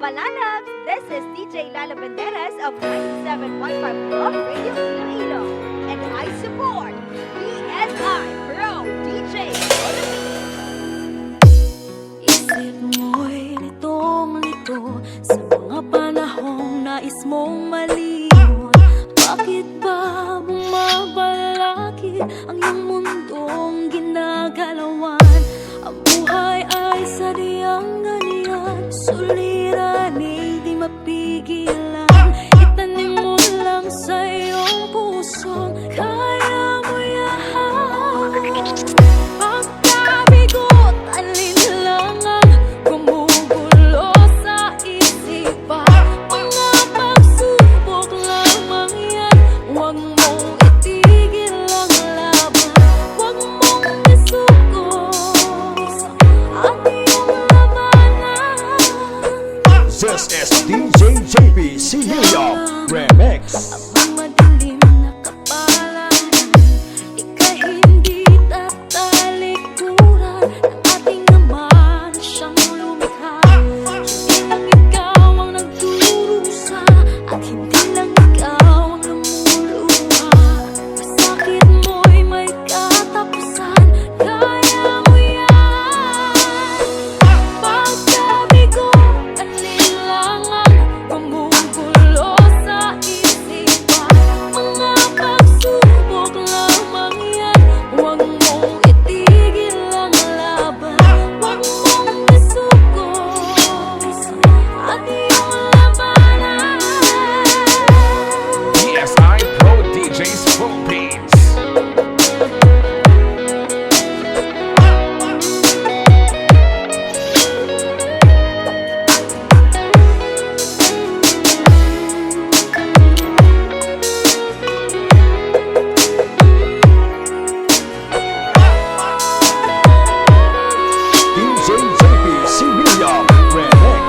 Palalabs! This is DJ Lala Banderas of 97.5 Club Radio Iloilo. And I support BSI Pro DJ Isip mo'y litong-lito sa mga panahong nais mong maliwan. Bakit ba bumabalakid ang iyong mundong ginagalawan? Ang buhay ay sadyang ganyan, suliraning di mapigilan. Itanim mo lang sa iyong pusong kaya mo yan. Pagkabigot, alinlangan, gumugulo sa isipan. Mga pagsubok lamang yan, huwag mong itigil ang laban. Huwag mong isuko ang iyong labanan. This is DJ JP Sihilyo Remix. Ang madilim na kapalaran, ika'y hindi tatalikuran ng ating naman siyang lumikha. Hindi lang ikaw ang nagdurusa at hindi lang ikaw ang namuluha. Masakit mo'y may katapusan, kaya mo yan. Pagkabigo, alinlangan, gumugulo sa isipan. Mga pagsubok lamang yan, huwag mong itigil ang laban. Huwag mong isuko at iyong labanan. BSI Pro DJs Philippines. DJ JP Sihilyo Remix.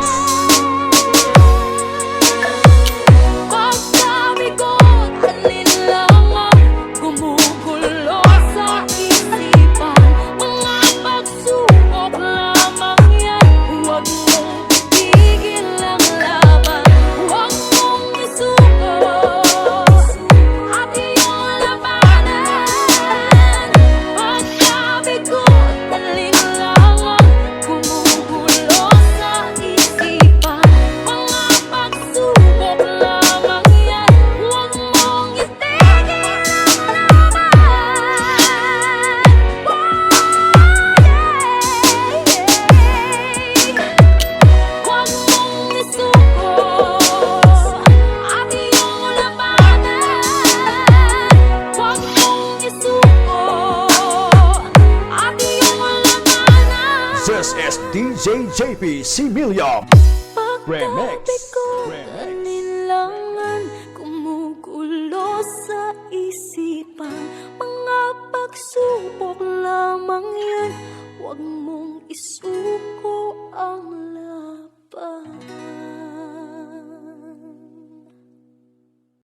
Pagkabigot, alinlangan, gumugulo sa isipan. Mga pagsubok lamang yan, huwag mong itigil ang laban. Huwag mong isuko at iyong labanan. Pagkabigot, alinlangan, gumugulo sa isipan. Mga pagsubok lamang yan, huwag mong itigil ang laban. Huwag mong isuko at iyong labanan. Huwag mong isuko at iyong labanan. This is DJ JP Sihilyo Remix. Pagkabigot, alinlangan, gumugulo sa isipan. Mga pagsubok lamang yan, huwag mong isuko ang